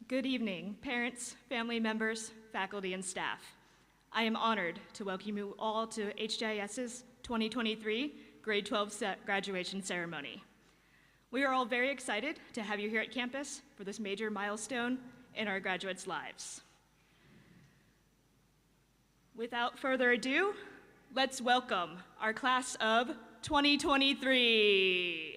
Good evening, parents, family members, faculty, and staff. I am honored to welcome you all to HGIS's 2023 Grade 12 graduation ceremony. We are all very excited to have you here at campus for this major milestone in our graduates' lives. Without further ado, let's welcome our class of 2023.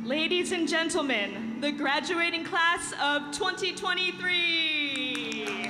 Ladies and gentlemen, the graduating class of 2023.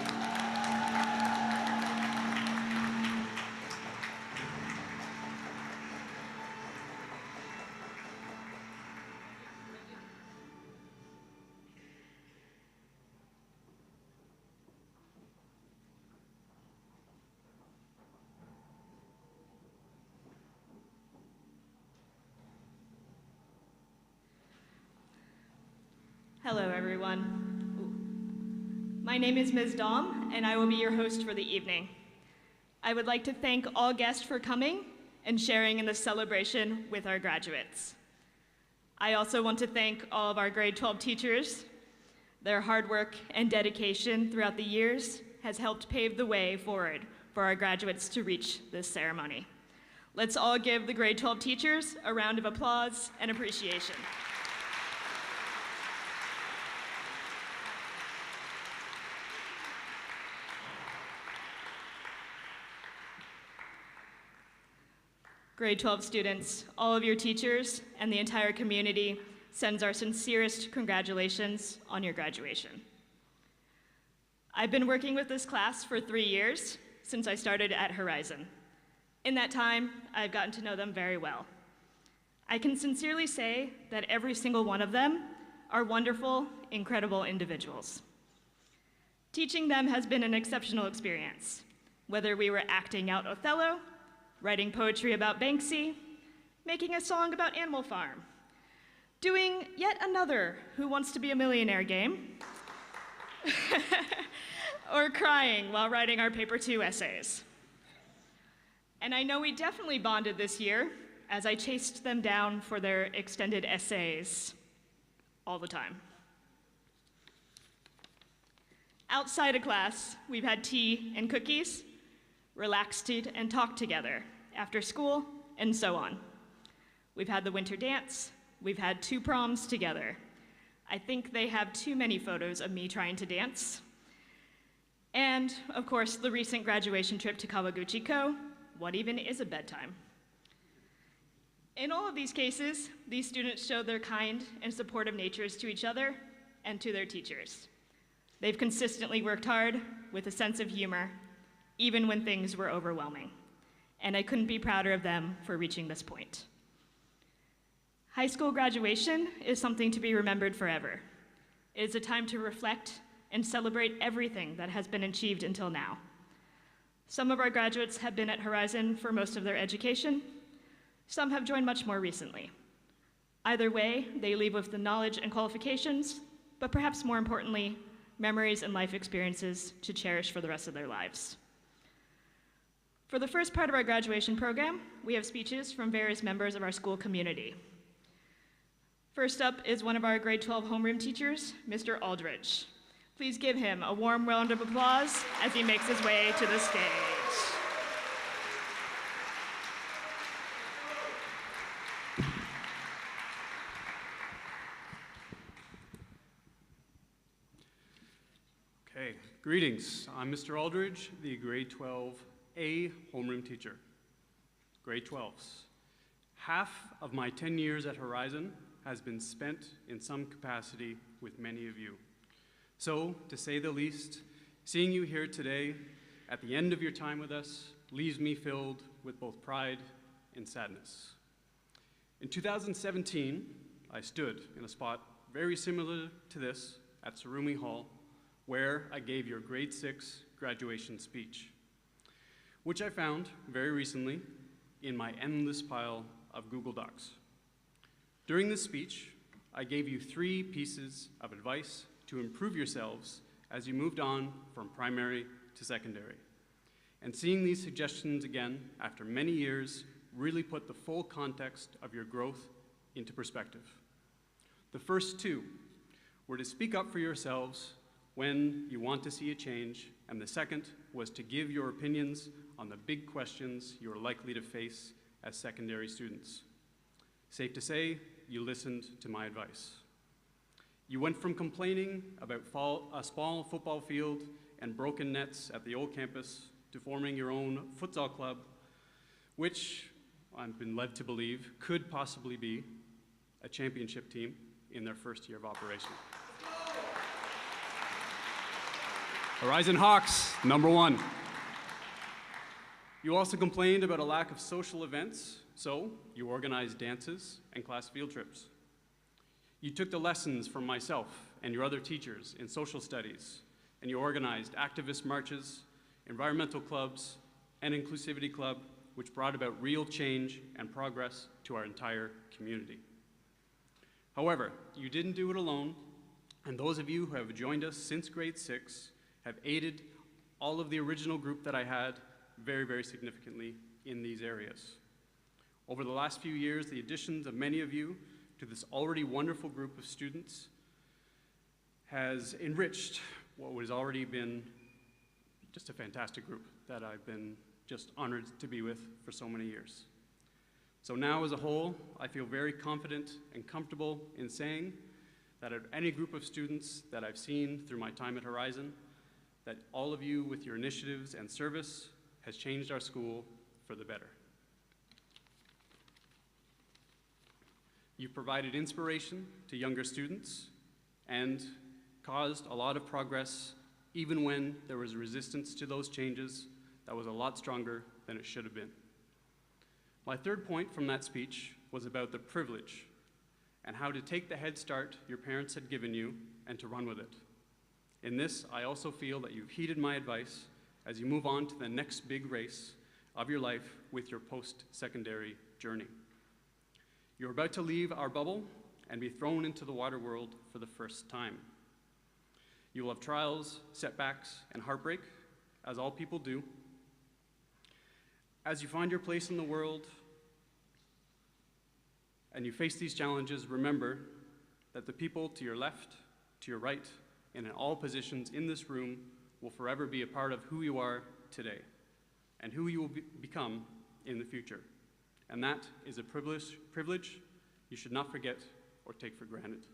Hello, everyone. My name is Ms. Dahm, and I will be your host for the evening. I would like to thank all guests for coming and sharing in this celebration with our graduates. I also want to thank all of our grade 12 teachers. Their hard work and dedication throughout the years has helped pave the way forward for our graduates to reach this ceremony. Let's all give the grade 12 teachers a round of applause and appreciation. Grade 12 students, all of your teachers, and the entire community sends our sincerest congratulations on your graduation. I've been working with this class for 3 years since I started at Horizon. In that time, I've gotten to know them very well. I can sincerely say that every single one of them are wonderful, incredible individuals. Teaching them has been an exceptional experience, whether we were acting out Othello, writing poetry about Banksy, making a song about Animal Farm, doing yet another Who Wants to Be a Millionaire game, or crying while writing our paper 2 essays. And I know we definitely bonded this year as I chased them down for their extended essays all the time. Outside of class, we've had tea and cookies, relaxed and talked together after school, and so on. We've had the winter dance, we've had 2 proms together. I think they have too many photos of me trying to dance. And, of course, the recent graduation trip to Kawaguchiko. What even is a bedtime? In all of these cases, these students showed their kind and supportive natures to each other and to their teachers. They've consistently worked hard with a sense of humor, even when things were overwhelming. And I couldn't be prouder of them for reaching this point. High school graduation is something to be remembered forever. It is a time to reflect and celebrate everything that has been achieved until now. Some of our graduates have been at Horizon for most of their education. Some have joined much more recently. Either way, they leave with the knowledge and qualifications, but perhaps more importantly, memories and life experiences to cherish for the rest of their lives. For the first part of our graduation program, we have speeches from various members of our school community. First up is one of our grade 12 homeroom teachers, Mr. Aldridge. Please give him a warm round of applause as he makes his way to the stage. Okay, greetings. I'm Mr. Aldridge, the grade 12A homeroom teacher. Grade 12s. Half of my 10 years at Horizon has been spent in some capacity with many of you. So, to say the least, seeing you here today at the end of your time with us leaves me filled with both pride and sadness. In 2017, I stood in a spot very similar to this at Surumi Hall, where I gave your grade 6 graduation speech, which I found very recently in my endless pile of Google Docs. During this speech, I gave you 3 pieces of advice to improve yourselves as you moved on from primary to secondary. And seeing these suggestions again after many years really put the full context of your growth into perspective. The first 2 were to speak up for yourselves when you want to see a change, and the second was to give your opinions on the big questions you are likely to face as secondary students. Safe to say, you listened to my advice. You went from complaining about a small football field and broken nets at the old campus to forming your own futsal club, which I've been led to believe could possibly be a championship team in their first year of operation. Horizon Hawks, #1. You also complained about a lack of social events, so you organized dances and class field trips. You took the lessons from myself and your other teachers in social studies, and you organized activist marches, environmental clubs, and inclusivity club, which brought about real change and progress to our entire community. However, you didn't do it alone, and those of you who have joined us since grade 6 have aided all of the original group that I had very, very significantly in these areas. Over the last few years, the additions of many of you to this already wonderful group of students has enriched what has already been just a fantastic group that I've been just honored to be with for so many years. So now as a whole, I feel very confident and comfortable in saying that of any group of students that I've seen through my time at Horizon, that all of you with your initiatives and service has changed our school for the better. You've provided inspiration to younger students and caused a lot of progress even when there was resistance to those changes that was a lot stronger than it should have been. My third point from that speech was about the privilege and how to take the head start your parents had given you and to run with it. In this, I also feel that you've heeded my advice as you move on to the next big race of your life with your post-secondary journey. You're about to leave our bubble and be thrown into the water world for the first time. You will have trials, setbacks, and heartbreak, as all people do. As you find your place in the world and you face these challenges, remember that the people to your left, to your right, and in all positions in this room will forever be a part of who you are today and who you will become in the future. And that is a privilege you should not forget or take for granted.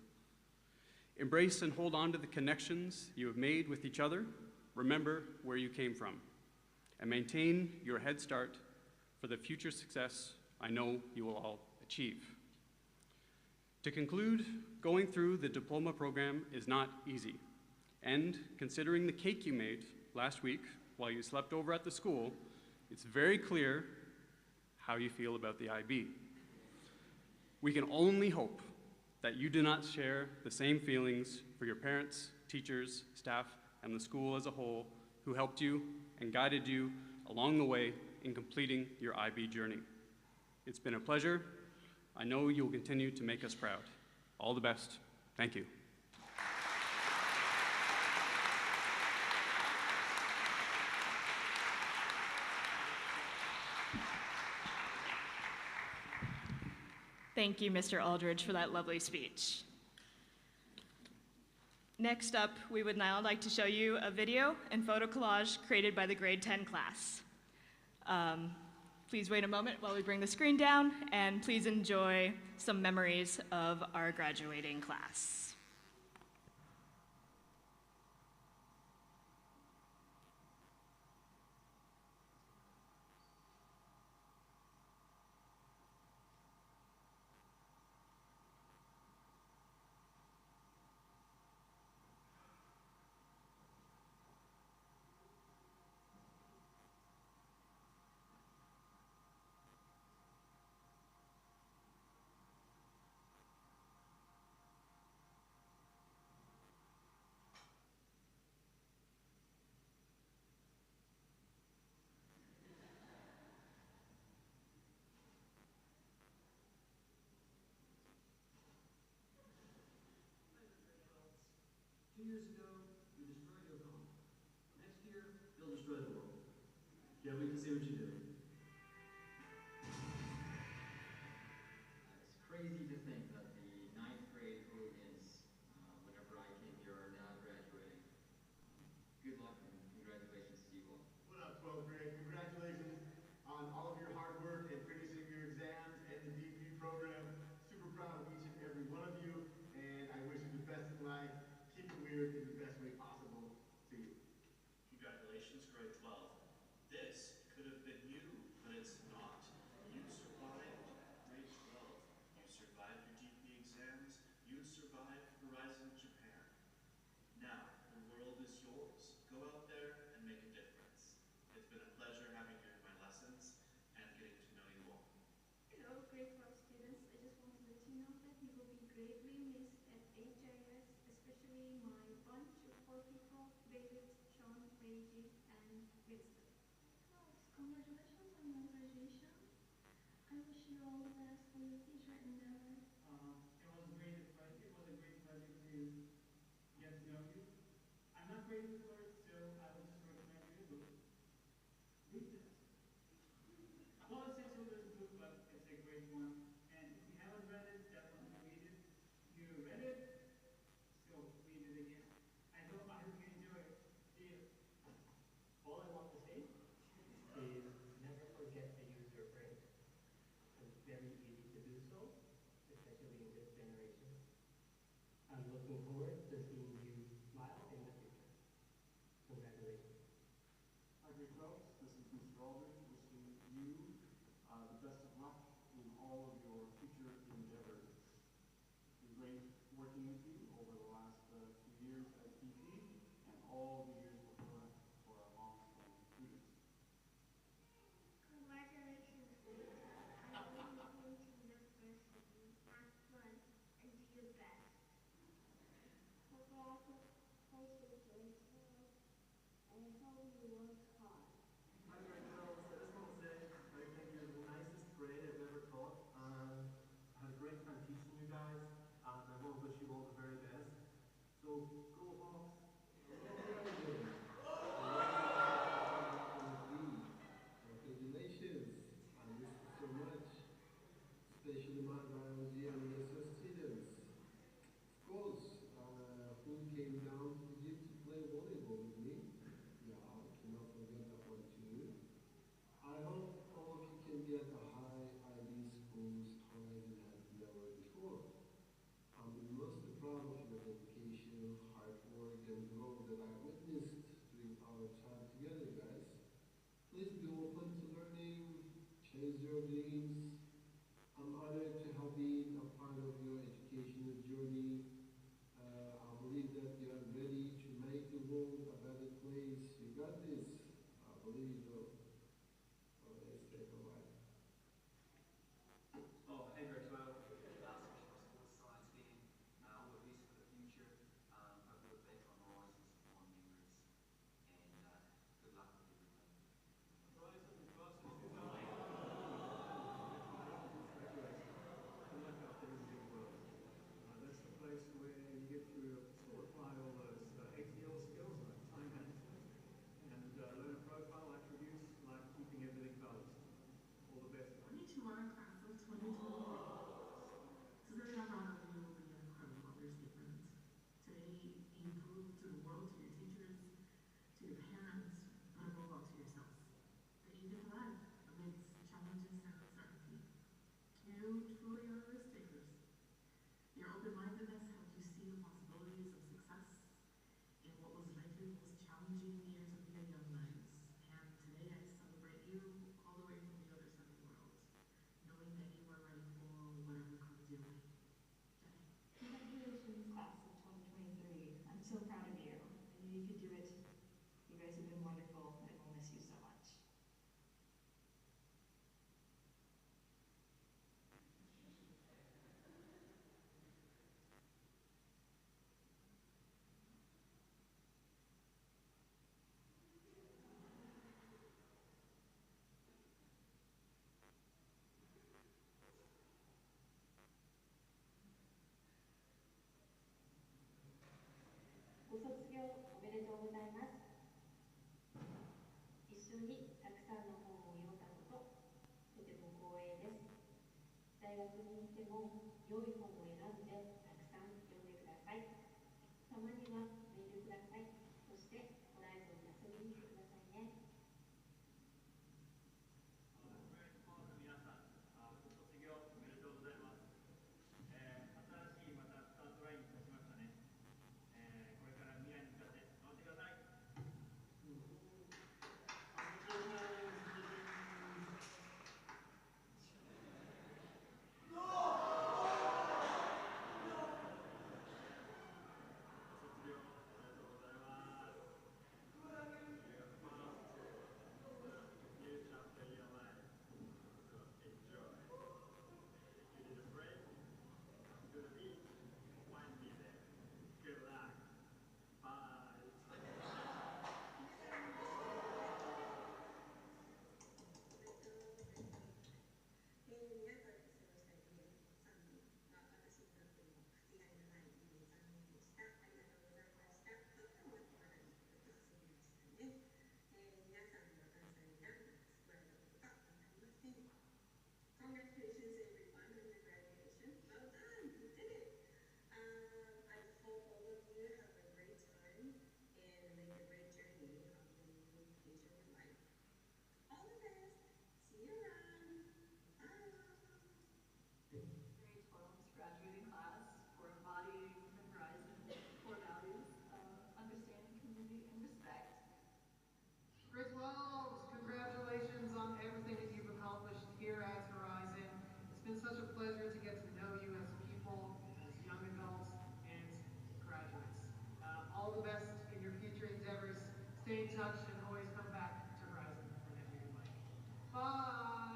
Embrace and hold on to the connections you have made with each other. Remember where you came from, and maintain your head start for the future success I know you will all achieve. To conclude, going through the diploma program is not easy. And considering the cake you made last week while you slept over at the school, it's very clear how you feel about the IB. We can only hope that you do not share the same feelings for your parents, teachers, staff, and the school as a whole who helped you and guided you along the way in completing your IB journey. It's been a pleasure. I know you will continue to make us proud. All the best. Thank you. Thank you, Mr. Aldridge, for that lovely speech. Next up, we would now like to show you a video and photo collage created by the grade 10 class. Please wait a moment while we bring the screen down, and please enjoy some memories of our graduating class. Years ago, you destroyed your home. Next year, you'll destroy the world. Can't wait to see what you do. It's crazy to think that the 9th grade hooligans, whenever I came here, are now graduating. Good luck and congratulations to you all. What up, 12th grade? Congratulations on all of your hard work and finishing your exams and the DP program. Super proud of each and every one of you, and I wish you the best in life. Keep it weird in the best way possible. See you. Congratulations, grade 12. This could have been you, but it's not. You survived grade 12. You survived your GP exams. You survived Horizon Japan. Now, the world is yours. Go out there and make a difference. It's been a pleasure having you in my lessons and getting to know you all. Hello, grade 12 students. I just want to let you know that you will be greatly missed at HIS, especially my bunch of 4 people, David, Sean, Reggie, and Winston. Congratulations on your graduation. I wish you all the best for your future endeavors. It was a great pleasure to get to know you. I'm not great with words, so I will just recommend you a book. Read this. Well, it's a children's book, but it's a great one. And if you haven't read it, definitely read it. If you read it, so read it again. I hope you enjoy it. See you. All I want to say is never forget to use your brain. It's very easy to do so, especially in this generation. I'm looking forward to seeing you smile in the future. Congratulations. Hi, grade 12s. This is Mr. Aldridge wishing you the best of luck in all of your future endeavors. It's been great working with you over the last 2 years at DP and all the years before for our long-standing students. Congratulations, grade 12. I'm really hoping to be the first of you. Have fun and do your best. dedication, hard work, and growth that I witnessed during our time together, guys. Please be open to learning, chase your dreams. I'm honored to have been a part of your educational journey. I believe that you are ready to make the world a better place. You got this. I believe you. Have a nice day. Bye-bye. Oh, hey, grade 12. Special for sports science here. All the best for the future. Hope you look back on Rise with some fond memories. And good luck with everything. That's the place where you get to apply all those XEL skills like time management and learn profile attributes like keeping everything balanced. All the best. We too are a class of 2023. Today I'm proud of you will be an incredible understatement. Today you prove to the world, to your teachers, to your parents, and above all to yourselves, that you can thrive amidst challenges and uncertainty. You truly are risk takers. Your open-mindedness helped you see the possibilities of success in what was likely the most challenging years of your young lives. And today I celebrate you all the way from the other side of the world, knowing that you are ready for whatever comes your way. Jenny. Congratulations, class of 2023. I'm so proud of you. I knew you could do it. You guys have been wonderful, and we'll miss you so much.ご卒業おめでとうございます。一緒にたくさんの本を読んだこと、とても光栄です。大学に行っても良い本を選んでたくさん読んでください。たまにはメールください。そしてホライゾンに遊びに来てくださいね。皆さん、卒業おめでとうございます。新しいまたスタートラインに立ちましたね。これから未来に向かって頑張ってください。Congratulations everyone on your graduation. Well done, you did it. I hope all of you have a great time and make a great journey of the new phase of your life. All the best. See you around. Bye. Grade 12's graduating class for embodying the Horizon core values of understanding, community, and respect. Grade 12s, congratulations on everything that you've accomplished here at Horizon. It's been such a pleasure to get to know you as people, as young adults, and graduates. All the best in your future endeavors. Stay in touch and always come back to Horizon whenever you'd like. Bye!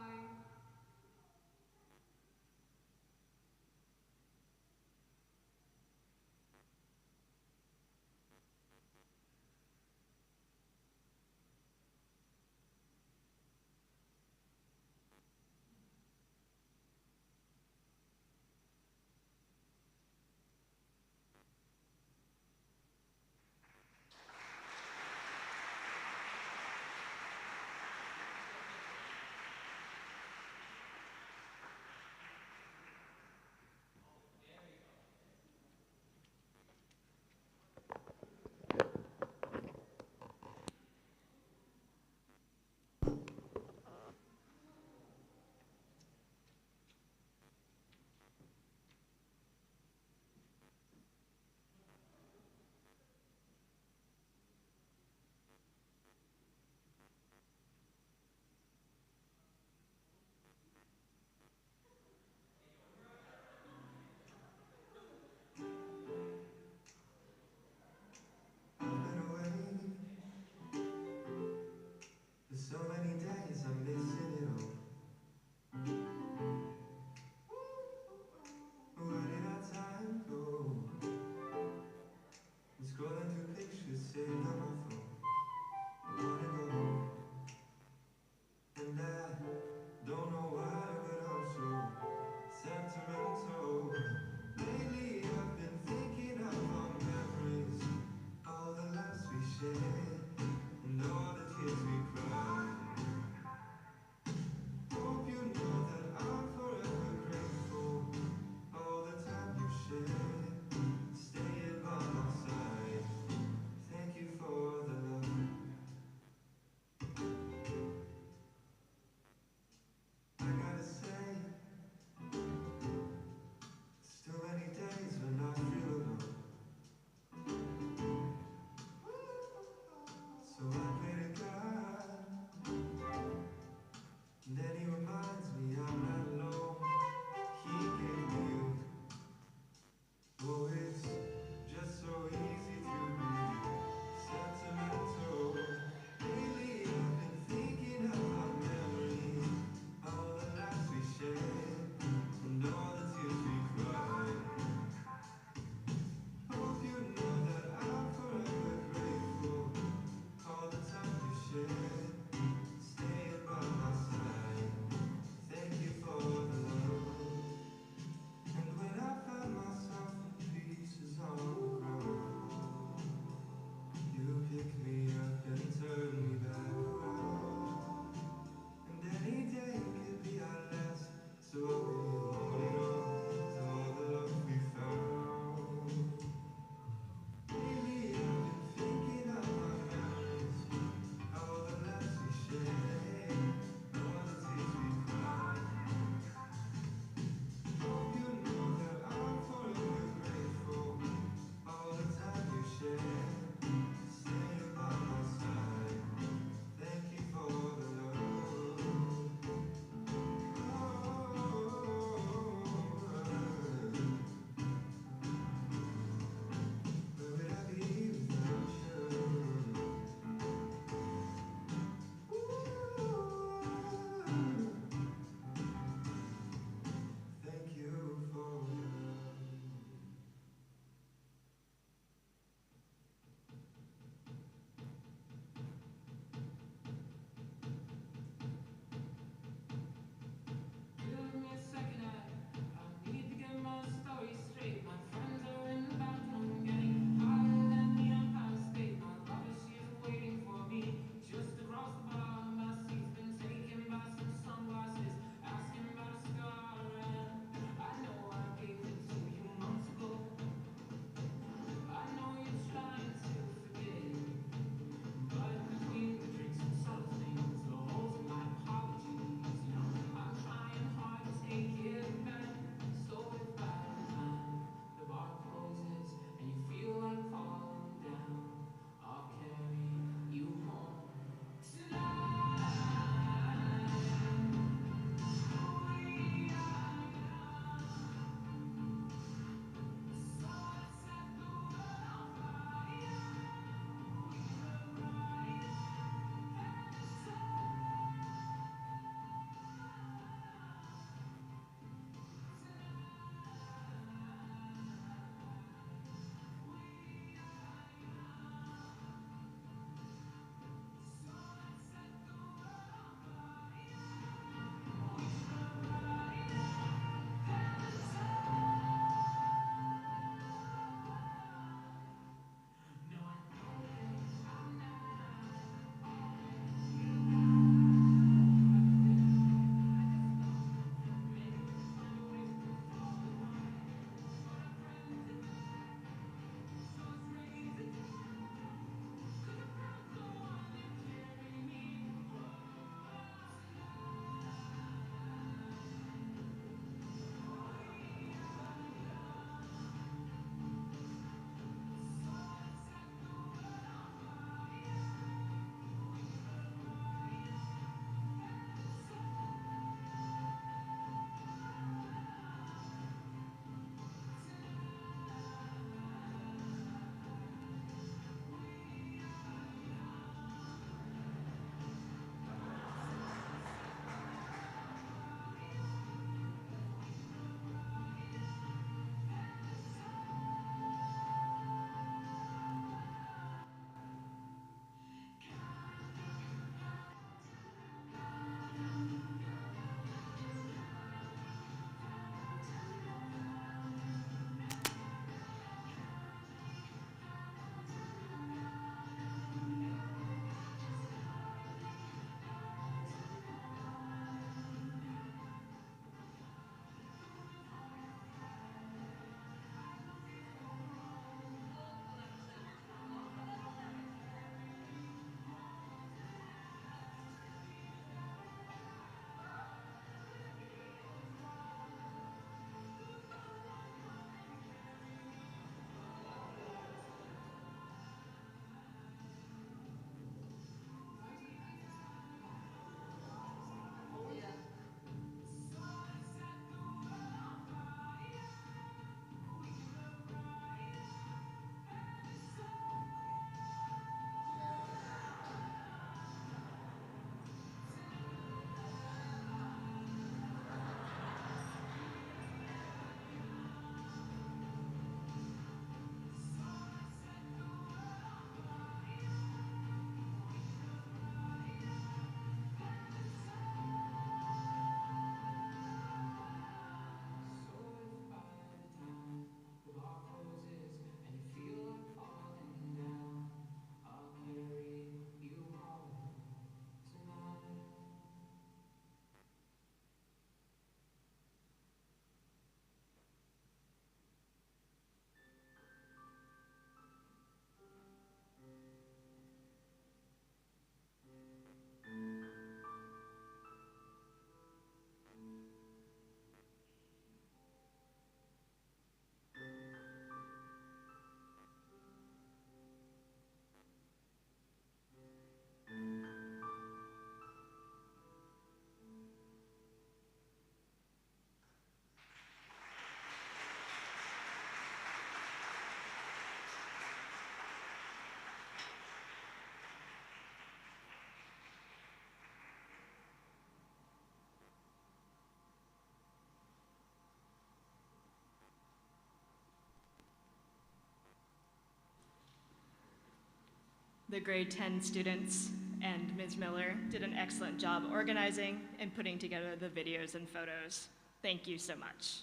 The grade 10 students and Ms. Miller did an excellent job organizing and putting together the videos and photos. Thank you so much.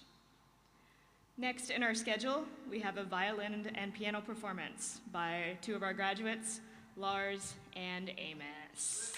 Next in our schedule, we have a violin and piano performance by two of our graduates, Lars and Amos.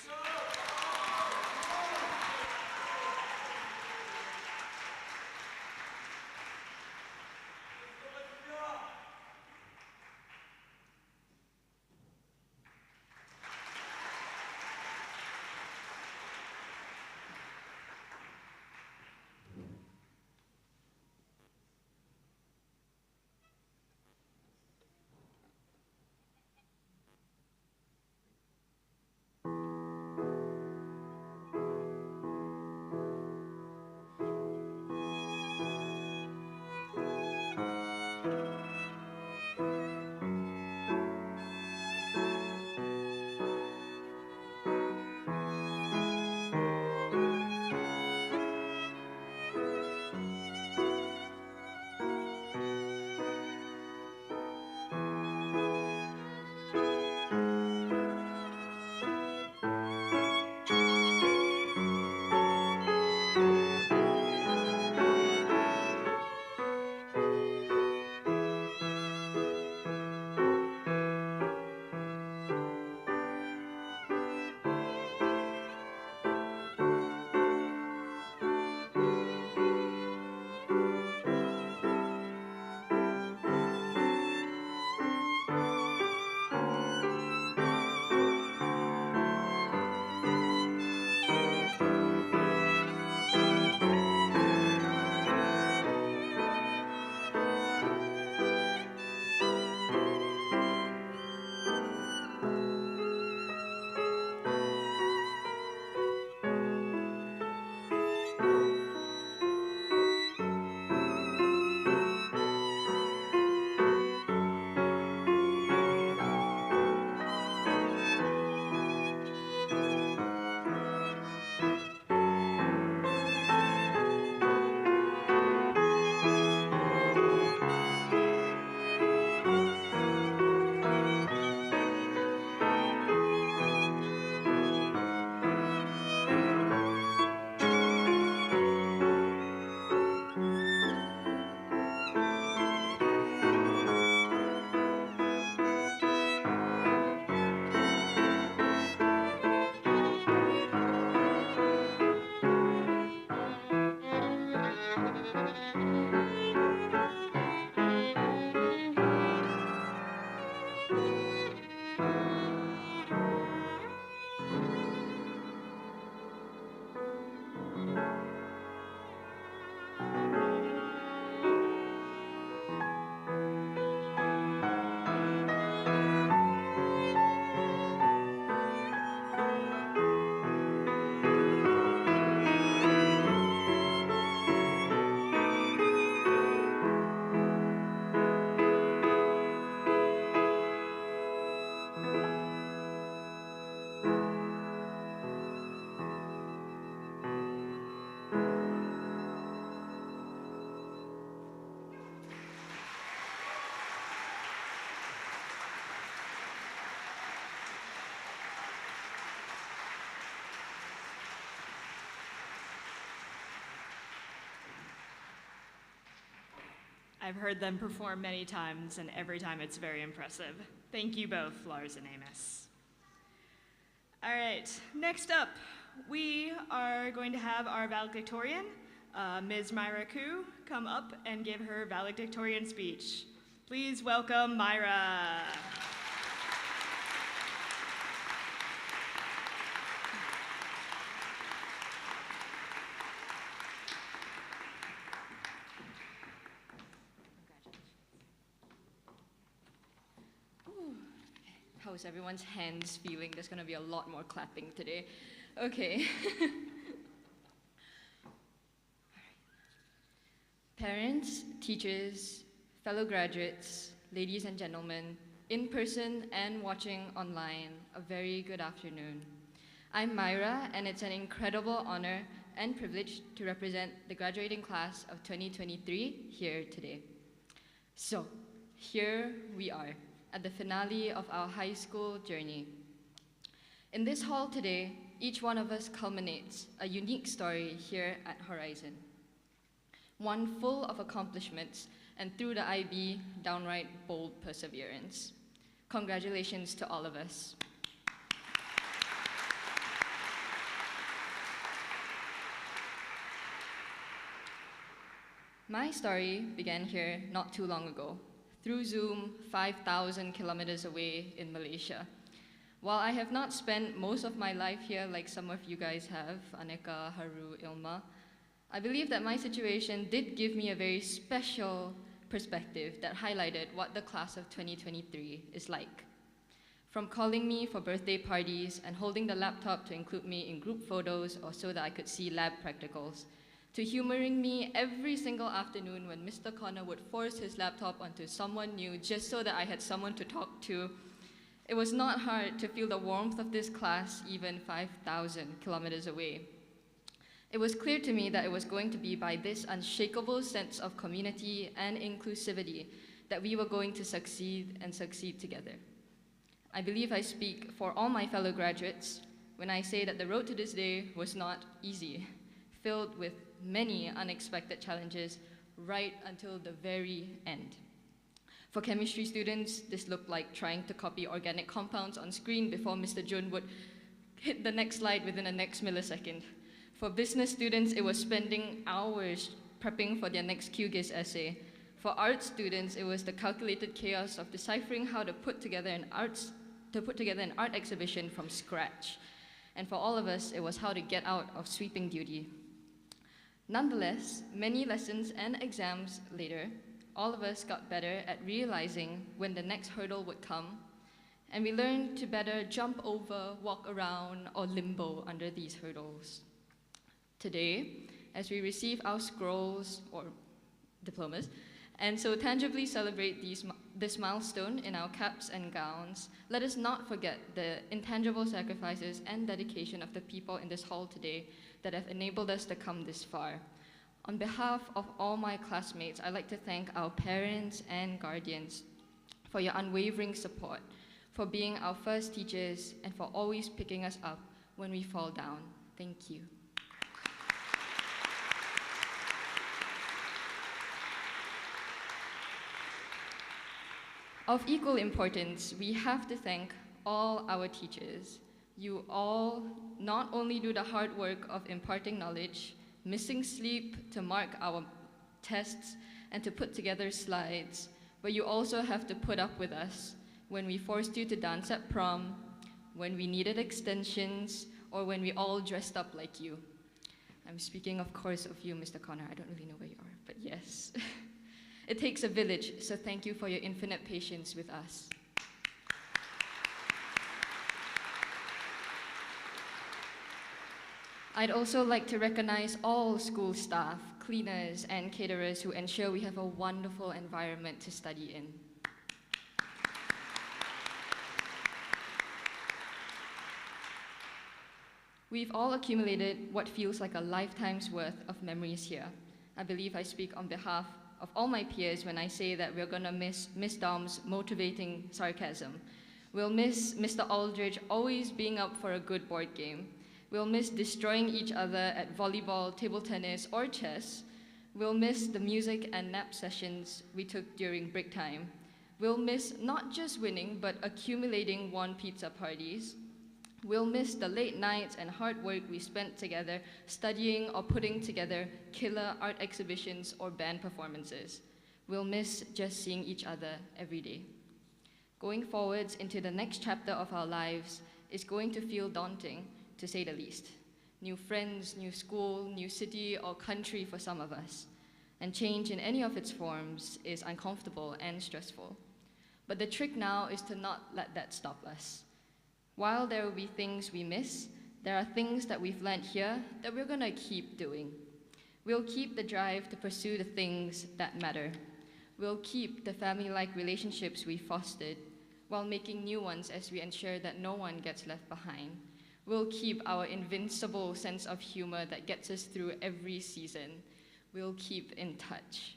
I've heard them perform many times, and every time it's very impressive. Thank you both, Lars and Amos. All right, next up, we are going to have our valedictorian, Ms. Myra Koo, come up and give her valedictorian speech. Please welcome Myra. How's everyone's hands feeling? There's gonna be a lot more clapping today. Okay. Parents, teachers, fellow graduates, ladies and gentlemen, in person and watching online, a very good afternoon. I'm Myra, and it's an incredible honor and privilege to represent the graduating class of 2023 here today. So, here we are. at the finale of our high school journey. In this hall today, each one of us culminates a unique story here at Horizon. One full of accomplishments and through the IB, downright bold perseverance. Congratulations to all of us. My story began here not too long ago, through Zoom, 5,000 kilometers away in Malaysia. While I have not spent most of my life here like some of you guys have, Aneka, Haru, Ilma, I believe that my situation did give me a very special perspective that highlighted what the class of 2023 is like. From calling me for birthday parties and holding the laptop to include me in group photos or so that I could see lab practicals, to humoring me every single afternoon when Mr. Connor would force his laptop onto someone new just so that I had someone to talk to. It was not hard to feel the warmth of this class even 5,000 kilometers away. It was clear to me that it was going to be by this unshakable sense of community and inclusivity that we were going to succeed and succeed together. I believe I speak for all my fellow graduates when I say that the road to this day was not easy, filled with many unexpected challenges right until the very end. For chemistry students, this looked like trying to copy organic compounds on screen before Mr. Jun would hit the next slide within the next millisecond. For business students, it was spending hours prepping for their next QGIS essay. For art students, it was the calculated chaos of deciphering how to put together an art exhibition from scratch. And for all of us, it was how to get out of sweeping duty. Nonetheless, many lessons and exams later, all of us got better at realizing when the next hurdle would come, and we learned to better jump over, walk around, or limbo under these hurdles. Today, as we receive our scrolls or diplomas, and so tangibly celebrate this milestone in our caps and gowns, let us not forget the intangible sacrifices and dedication of the people in this hall today that have enabled us to come this far. On behalf of all my classmates, I'd like to thank our parents and guardians for your unwavering support, for being our first teachers, and for always picking us up when we fall down. Thank you. Of equal importance, we have to thank all our teachers. You all not only do the hard work of imparting knowledge, missing sleep to mark our tests, and to put together slides, but you also have to put up with us when we forced you to dance at prom, when we needed extensions, or when we all dressed up like you. I'm speaking, of course, of you, Mr. Connor. I don't really know where you are, but yes. It takes a village, so thank you for your infinite patience with us. I'd also like to recognize all school staff, cleaners, and caterers who ensure we have a wonderful environment to study in. We've all accumulated what feels like a lifetime's worth of memories here. I believe I speak on behalf of all my peers when I say that we're gonna miss Miss Dom's motivating sarcasm. We'll miss Mr. Aldridge always being up for a good board game. We'll miss destroying each other at volleyball, table tennis, or chess. We'll miss the music and nap sessions we took during break time. We'll miss not just winning, but accumulating one pizza parties. We'll miss the late nights and hard work we spent together studying or putting together killer art exhibitions or band performances. We'll miss just seeing each other every day. Going forwards into the next chapter of our lives is going to feel daunting, to say the least. New friends, new school, new city or country for some of us. And change in any of its forms is uncomfortable and stressful. But the trick now is to not let that stop us. While there will be things we miss, there are things that we've learned here that we're gonna keep doing. We'll keep the drive to pursue the things that matter. We'll keep the family-like relationships we fostered while making new ones as we ensure that no one gets left behind. We'll keep our invincible sense of humor that gets us through every season. We'll keep in touch.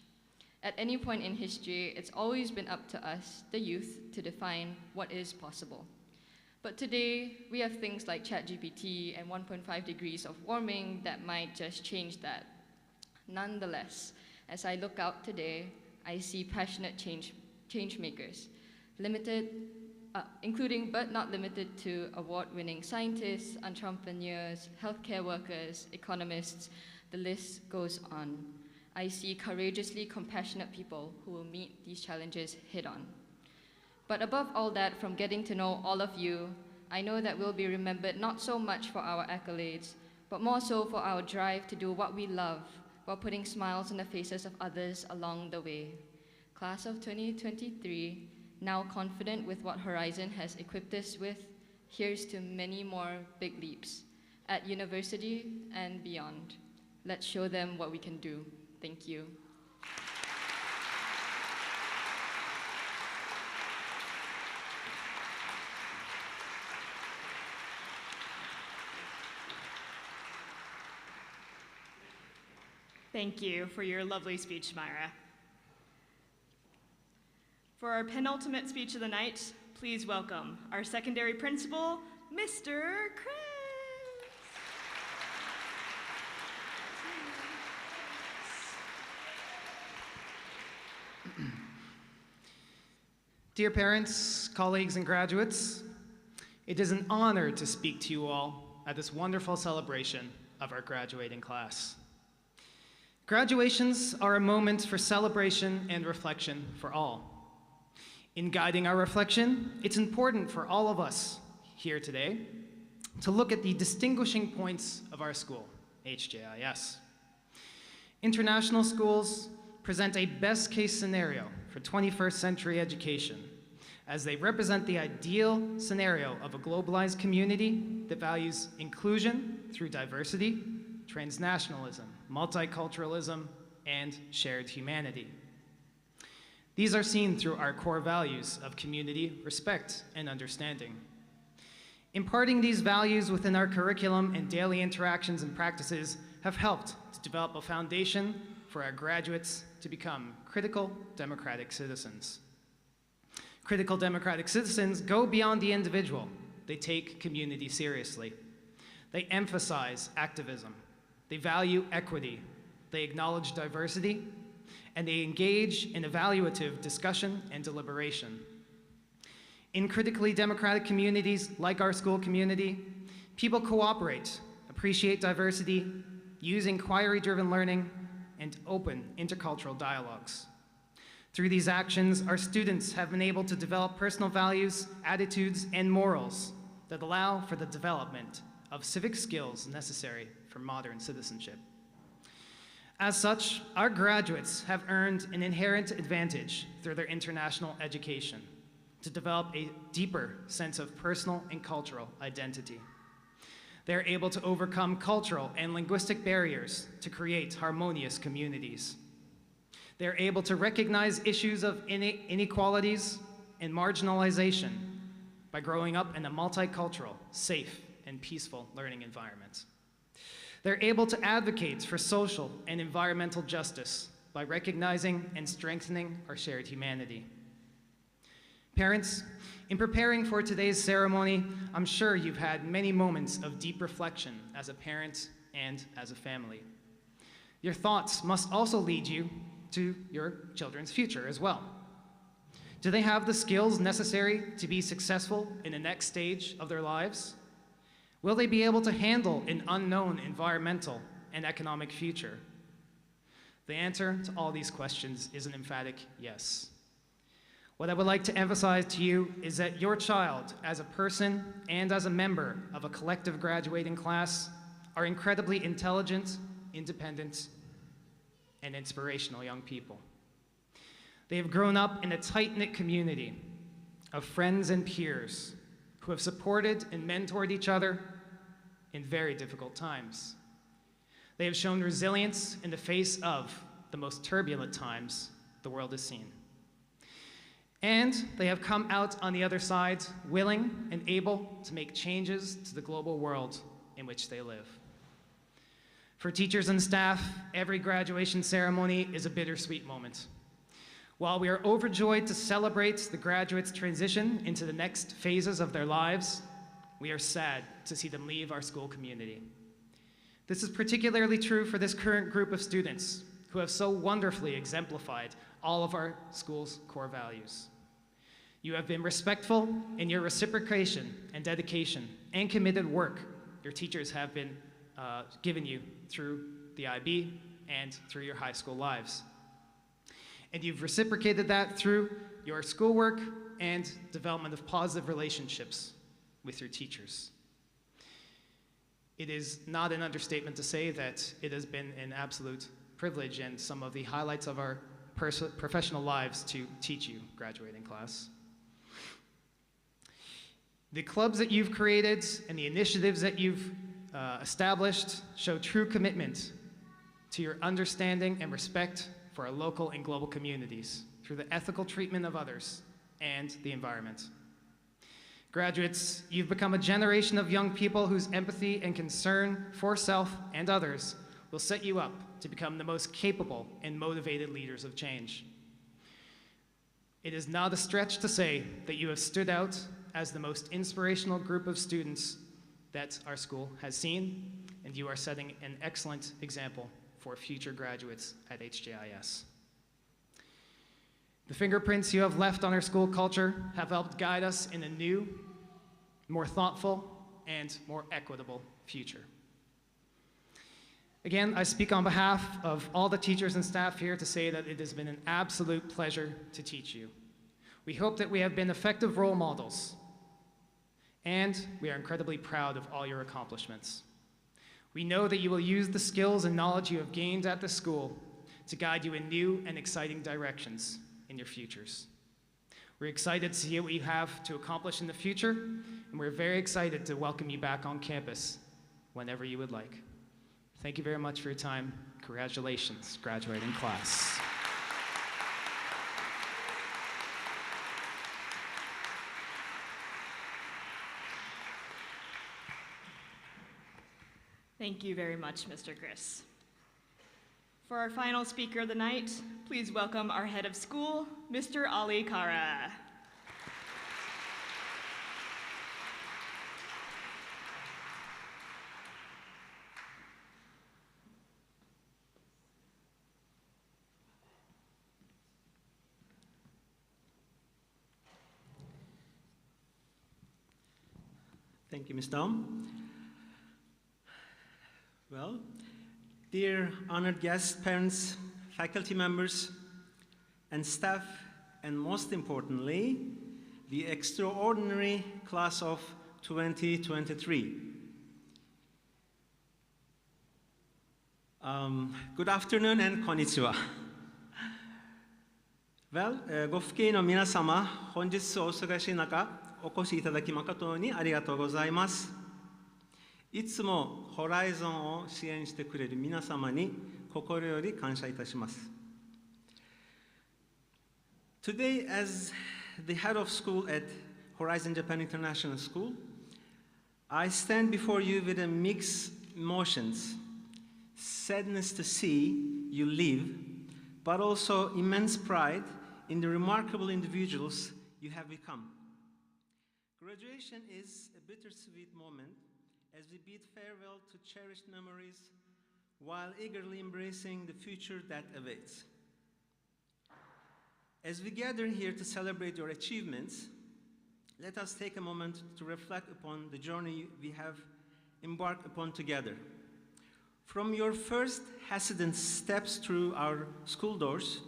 At any point in history, it's always been up to us, the youth, to define what is possible. But today, we have things like ChatGPT and 1.5 degrees of warming that might just change that. Nonetheless, as I look out today, I see passionate change makers, including but not limited to award-winning scientists, entrepreneurs, healthcare workers, economists, the list goes on. I see courageously compassionate people who will meet these challenges head-on. But above all that, from getting to know all of you, I know that we'll be remembered not so much for our accolades, but more so for our drive to do what we love while putting smiles on the faces of others along the way. Class of 2023, now confident with what Horizon has equipped us with, here's to many more big leaps at university and beyond. Let's show them what we can do. Thank you. Thank you for your lovely speech, Myra. For our penultimate speech of the night, please welcome our secondary principal, Mr. Chris. Dear parents, colleagues, and graduates, it is an honor to speak to you all at this wonderful celebration of our graduating class. Graduations are a moment for celebration and reflection for all. In guiding our reflection, it's important for all of us here today to look at the distinguishing points of our school, HJIS. International schools present a best-case scenario for 21st century education, as they represent the ideal scenario of a globalized community that values inclusion through diversity, transnationalism, multiculturalism, and shared humanity. These are seen through our core values of community, respect, and understanding. Imparting these values within our curriculum and daily interactions and practices have helped to develop a foundation for our graduates to become critical democratic citizens. Critical democratic citizens go beyond the individual. They take community seriously. They emphasize activism. They value equity. They acknowledge diversity, and they engage in evaluative discussion and deliberation. In critically democratic communities like our school community, people cooperate, appreciate diversity, use inquiry-driven learning, and open intercultural dialogues. Through these actions, our students have been able to develop personal values, attitudes, and morals that allow for the development of civic skills necessary for modern citizenship. As such, our graduates have earned an inherent advantage through their international education to develop a deeper sense of personal and cultural identity. They're able to overcome cultural and linguistic barriers to create harmonious communities. They're able to recognize issues of inequalities and marginalization by growing up in a multicultural, safe, and peaceful learning environment. They're able to advocate for social and environmental justice by recognizing and strengthening our shared humanity. Parents, in preparing for today's ceremony, I'm sure you've had many moments of deep reflection as a parent and as a family. Your thoughts must also lead you to your children's future as well. Do they have the skills necessary to be successful in the next stage of their lives? Will they be able to handle an unknown environmental and economic future? The answer to all these questions is an emphatic yes. What I would like to emphasize to you is that your child, as a person and as a member of a collective graduating class, are incredibly intelligent, independent, and inspirational young people. They have grown up in a tight-knit community of friends and peers who have supported and mentored each other in very difficult times. They have shown resilience in the face of the most turbulent times the world has seen. And they have come out on the other side willing and able to make changes to the global world in which they live. For teachers and staff, every graduation ceremony is a bittersweet moment. While we are overjoyed to celebrate the graduates' transition into the next phases of their lives, we are sad to see them leave our school community. This is particularly true for this current group of students who have so wonderfully exemplified all of our school's core values. You have been respectful in your reciprocation and dedication and committed work your teachers have been given you through the IB and through your high school lives. And you've reciprocated that through your schoolwork and development of positive relationships with your teachers. It is not an understatement to say that it has been an absolute privilege and some of the highlights of our professional lives to teach you, graduating class. The clubs that you've created and the initiatives that you've established show true commitment to your understanding and respect for our local and global communities through the ethical treatment of others and the environment. Graduates, you've become a generation of young people whose empathy and concern for self and others will set you up to become the most capable and motivated leaders of change. It is not a stretch to say that you have stood out as the most inspirational group of students that our school has seen, and you are setting an excellent example for future graduates at HJIS. The fingerprints you have left on our school culture have helped guide us in a new, more thoughtful, and more equitable future. Again, I speak on behalf of all the teachers and staff here to say that it has been an absolute pleasure to teach you. We hope that we have been effective role models, and we are incredibly proud of all your accomplishments. We know that you will use the skills and knowledge you have gained at the school to guide you in new and exciting directions in your futures. We're excited to see what you have to accomplish in the future, and we're very excited to welcome you back on campus whenever you would like. Thank you very much for your time. Congratulations, graduating class. Thank you very much, Mr. Griss. For our final speaker of the night, please welcome our head of school, Mr. Ali Kara. Thank you, Ms. Daum. Well, dear honored guests, parents, faculty members, and staff, and most importantly, the extraordinary class of 2023. Good afternoon and konnichiwa. Well, ご父兄の皆様、本日お忙しい中、お越しいただき誠にありがとうございます。いつもホライゾンを支援してくれる皆様に心より感謝いたします。Today, as the head of school at Horizon Japan International School, I stand before you with a mixed emotions, sadness to see you leave, but also immense pride in the remarkable individuals you have become. Graduation is a bittersweet moment as we bid farewell to cherished memories while eagerly embracing the future that awaits. As we gather here to celebrate your achievements, let us take a moment to reflect upon the journey we have embarked upon together. From your first hesitant steps through our school doors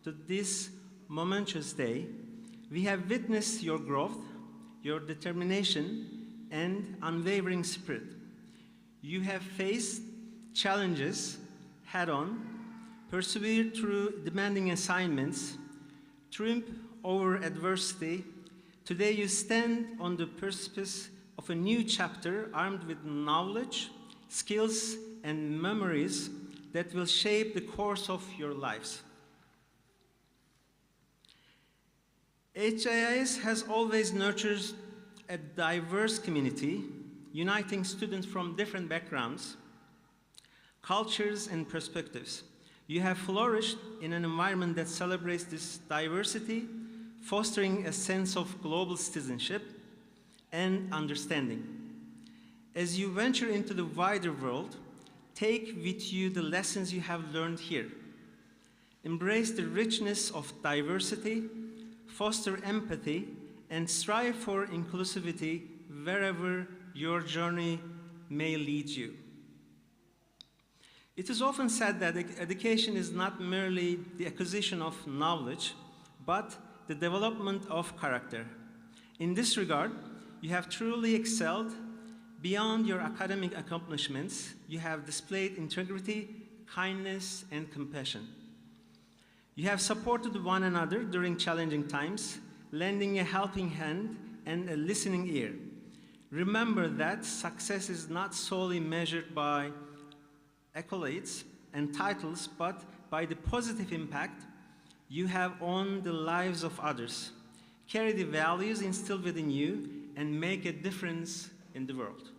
to this momentous day, we have witnessed your growth, your determination, and unwavering spirit. You have faced challenges head-on, persevered through demanding assignments, triumphed over adversity. Today you stand on the precipice of a new chapter armed with knowledge, skills, and memories that will shape the course of your lives. HIIS has always nurtured a diverse community, uniting students from different backgrounds, cultures, and perspectives. You have flourished in an environment that celebrates this diversity, fostering a sense of global citizenship and understanding. As you venture into the wider world, take with you the lessons you have learned here. Embrace the richness of diversity, foster empathy, and strive for inclusivity wherever your journey may lead you. It is often said that education is not merely the acquisition of knowledge, but the development of character. In this regard, you have truly excelled. Beyond your academic accomplishments, you have displayed integrity, kindness, and compassion. You have supported one another during challenging times, lending a helping hand and a listening ear. Remember that success is not solely measured by accolades and titles, but by the positive impact you have on the lives of others. Carry the values instilled within you and make a difference in the world.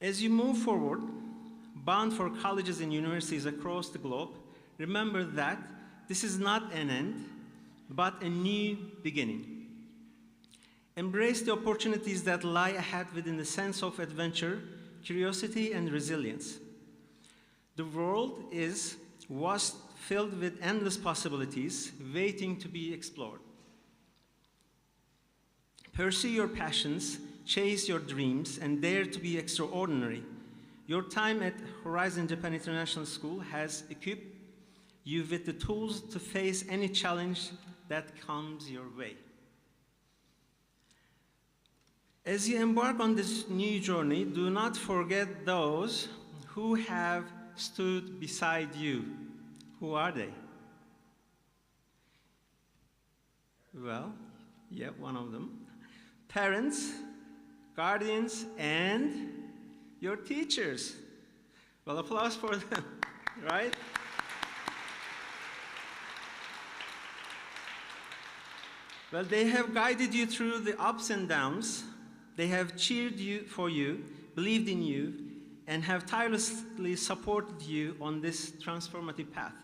As you move forward, bound for colleges and universities across the globe, remember that this is not an end, but a new beginning. Embrace the opportunities that lie ahead within the sense of adventure, curiosity, and resilience. The world is vast, filled with endless possibilities waiting to be explored. Pursue your passions, chase your dreams, and dare to be extraordinary. Your time at Horizon Japan International School has equipped you with the tools to face any challenge that comes your way. As you embark on this new journey, do not forget those who have stood beside you. Who are they? Well, yeah, one of them. Parents, guardians, and your teachers. Well, applause for them, right? Well, they have guided you through the ups and downs. They have cheered for you, believed in you, and have tirelessly supported you on this transformative path.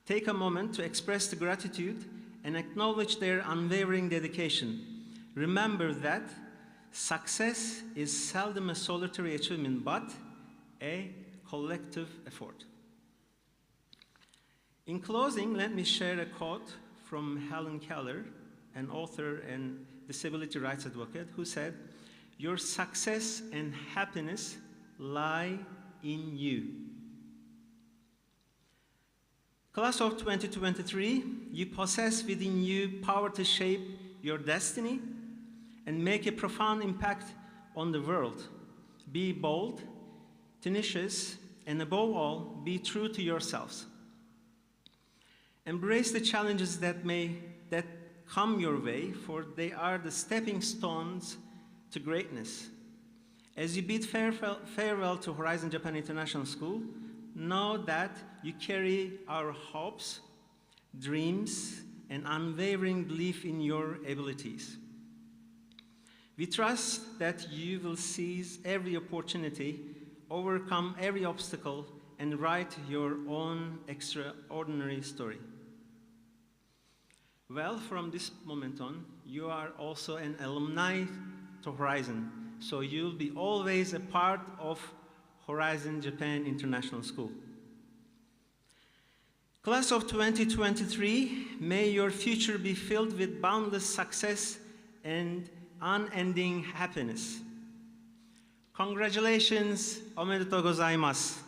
Take a moment to express the gratitude and acknowledge their unwavering dedication. Remember that success is seldom a solitary achievement, but a collective effort. In closing, let me share a quote from Helen Keller, an author and disability rights advocate, who said, "Your success and happiness lie in you." Class of 2023, you possess within you power to shape your destiny and make a profound impact on the world. Be bold, tenacious, and above all, be true to yourselves. Embrace the challenges that come your way, for they are the stepping stones to greatness. As you bid farewell to Horizon Japan International School, know that you carry our hopes, dreams, and unwavering belief in your abilities. We trust that you will seize every opportunity, overcome every obstacle, and write your own extraordinary story. Well, from this moment on, you are also an alumni to Horizon, so you'll be always a part of Horizon Japan International School. Class of 2023, may your future be filled with boundless success and unending happiness. Congratulations, omedetou gozaimasu.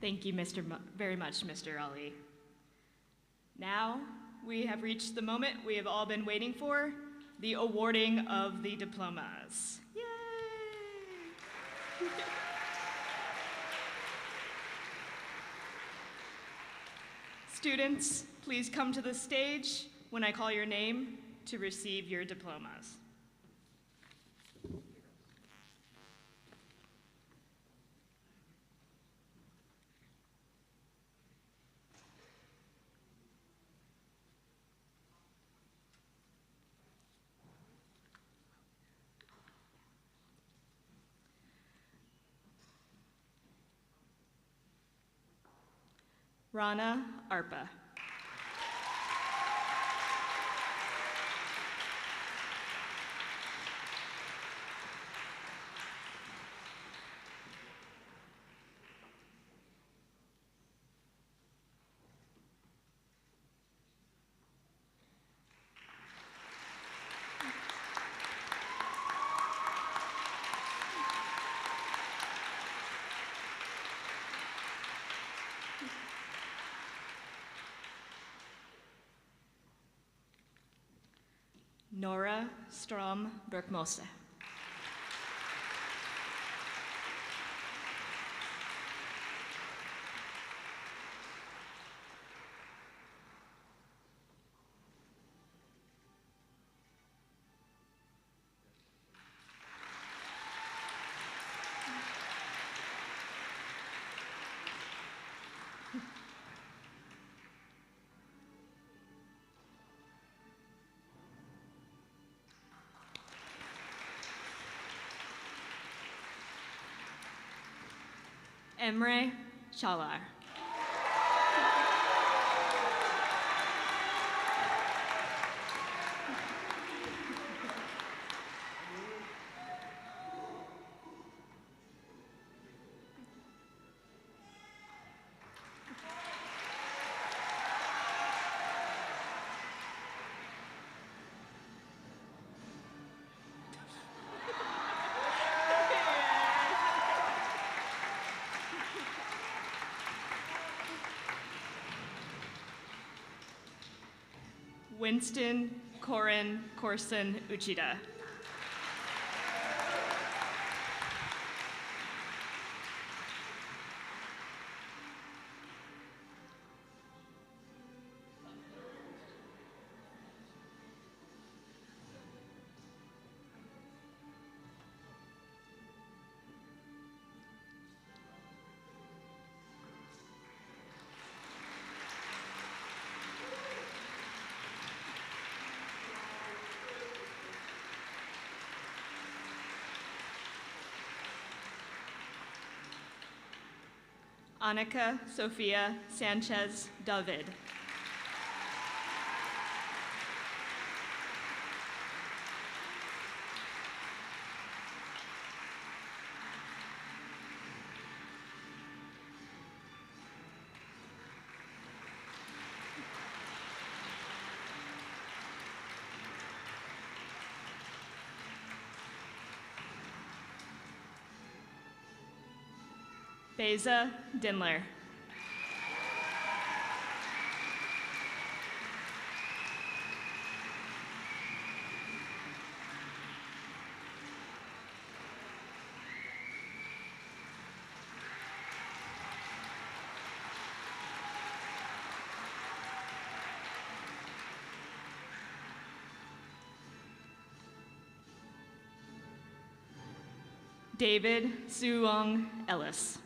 Thank you very much, Mr. Ali. Now, we have reached the moment we have all been waiting for, the awarding of the diplomas. Yay! Students, please come to the stage when I call your name to receive your diplomas. Rana Arpa. Nora Strom Berkmose. Emre Chalar. Winston Corin Corson Uchida. Annika Sofia Sanchez David. Beza Dindler. David Suong Ellis.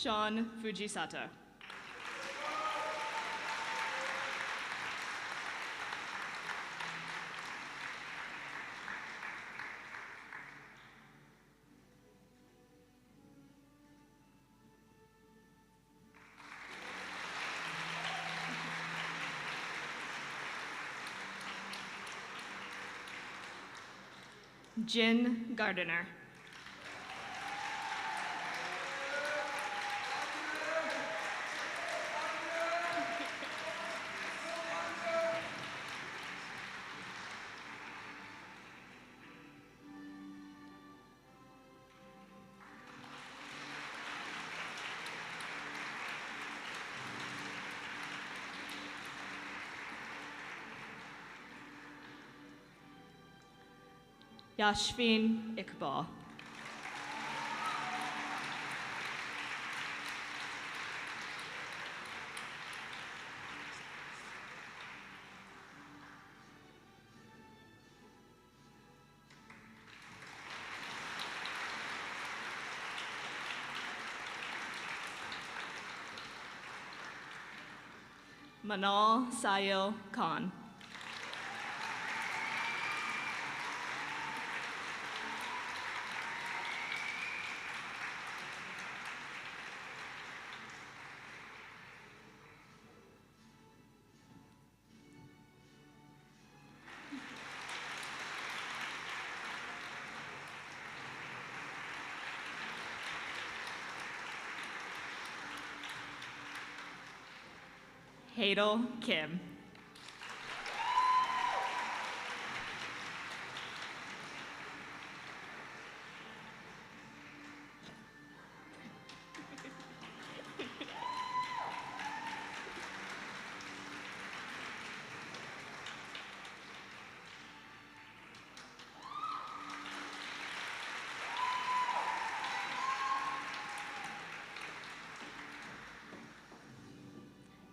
Sean Fujisato. Jin Gardiner. Yashvin Iqbal. Manal Sayil Khan. Hadel Kim.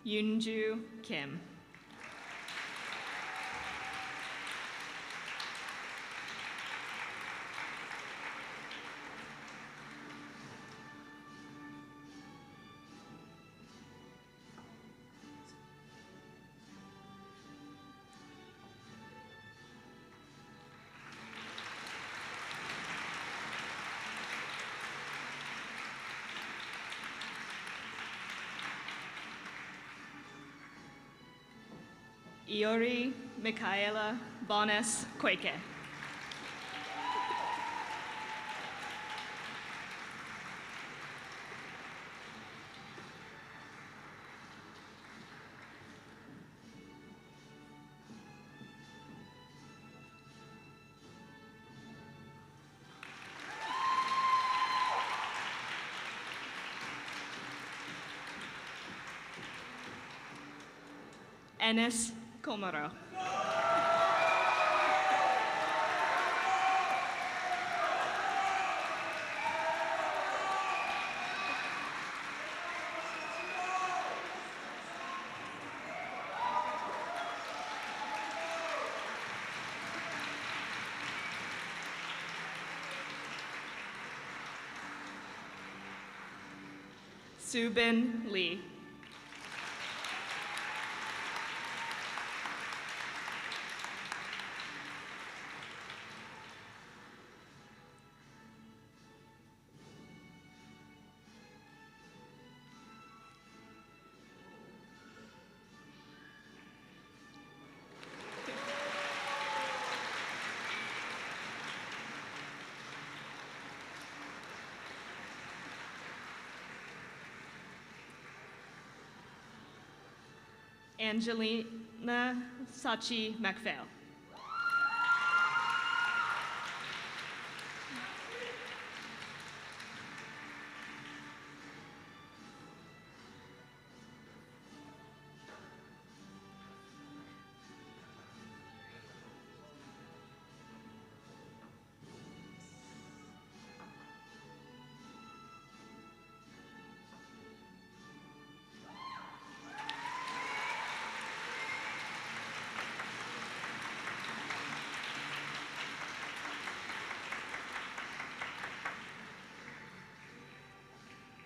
Yoonju Kim. Iori Michaela Bonas Kweke. Enes Komoro. Subin Lee. Angelina Sachi McPhail.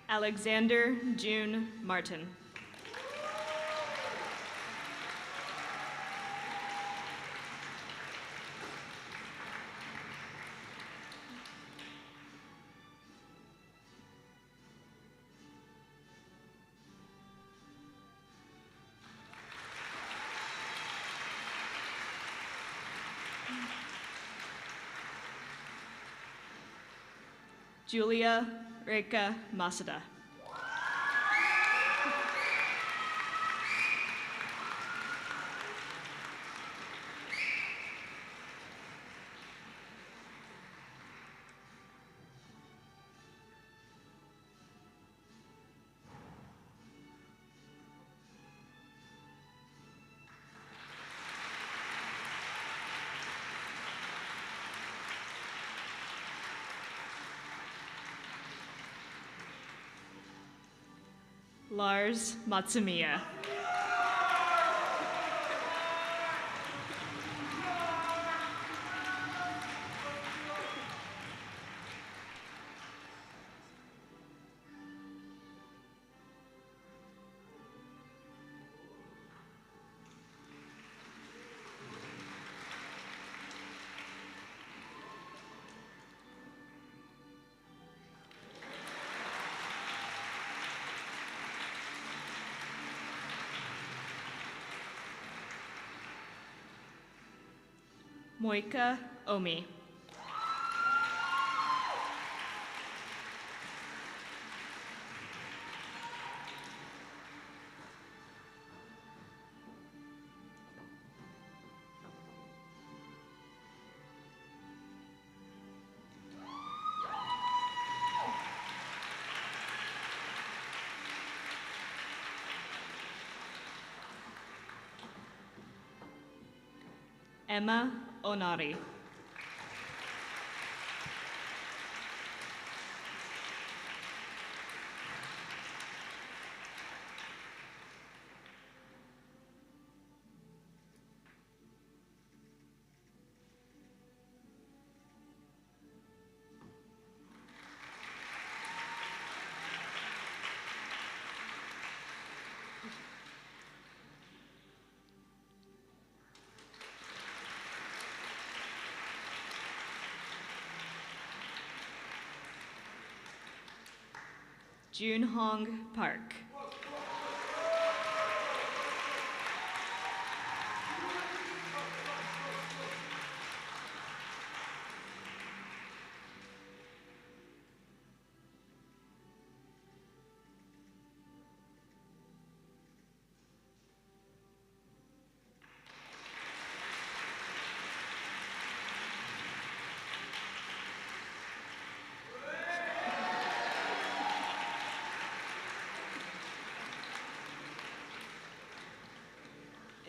Alexander June Martin. Julia Reika Masada. Lars Matsumiya. Moika Omi. Emma Onari. Junhong Park.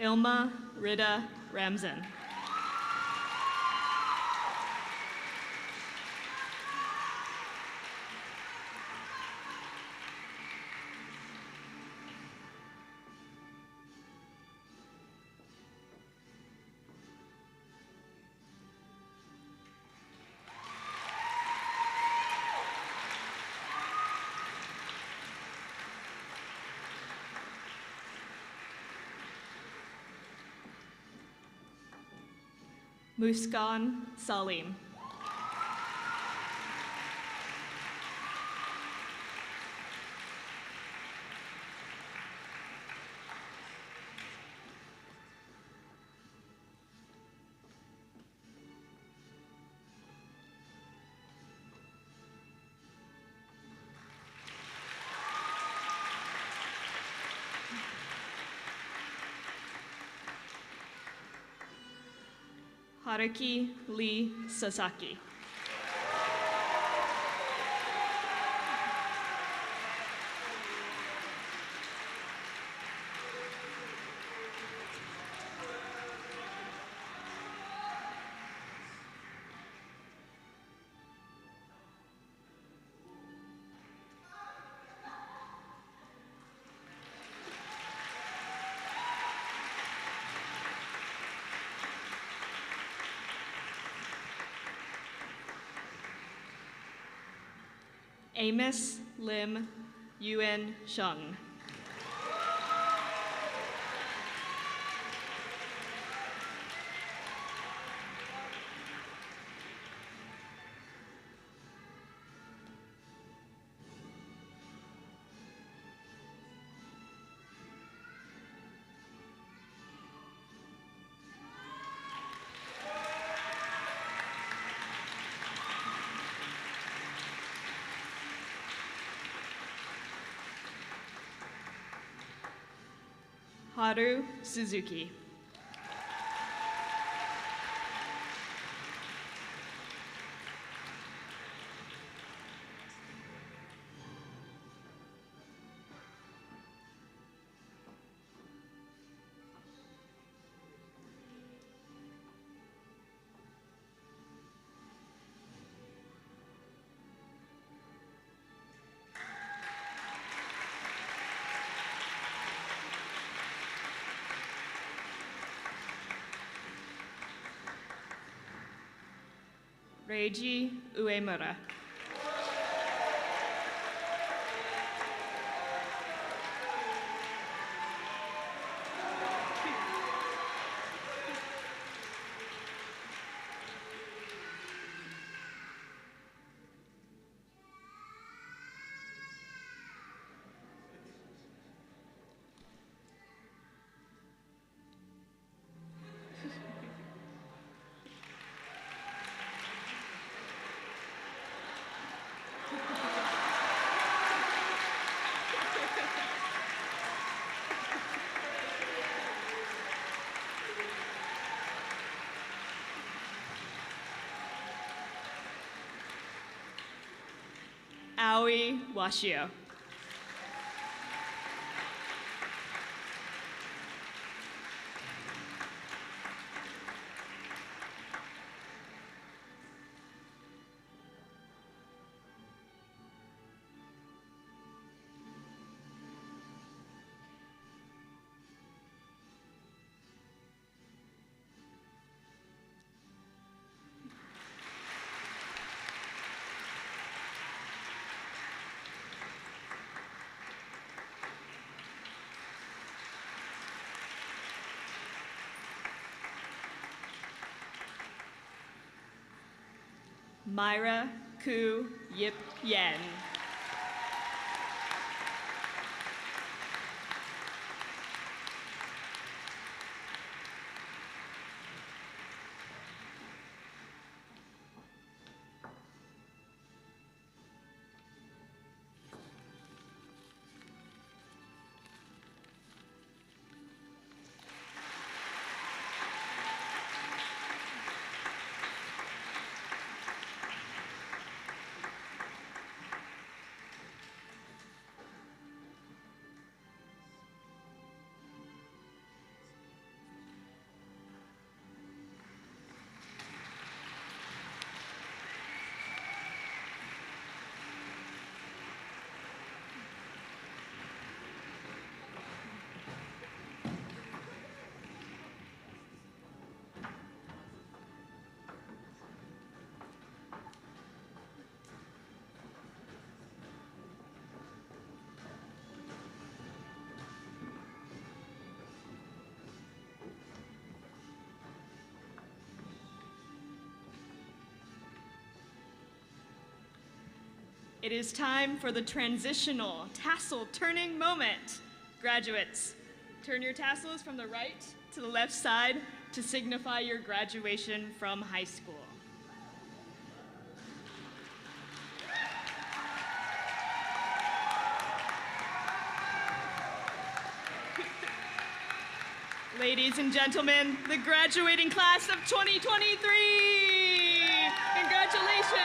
Ilma Rida Ramzan. Muskan Salim. Haruki Lee Sasaki. Amos Lim Yuen Sheng. Haru Suzuki. Reiji Uemura. Aoi Washio. Myra Ku Yip Yen. It is time for the transitional tassel turning moment. Graduates, turn your tassels from the right to the left side to signify your graduation from high school. Ladies and gentlemen, the graduating class of 2023! Congratulations!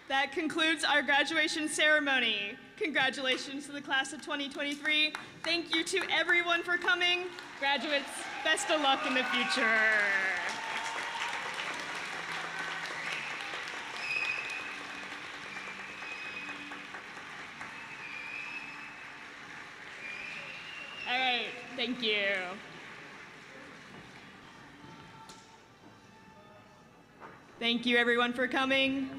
That concludes our graduation ceremony. Congratulations to the class of 2023. Thank you to everyone for coming. Graduates, best of luck in the future. All right, thank you. Thank you everyone for coming.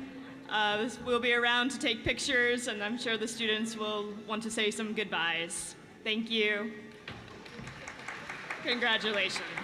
We'll be around to take pictures, and I'm sure the students will want to say some goodbyes. Thank you. Congratulations.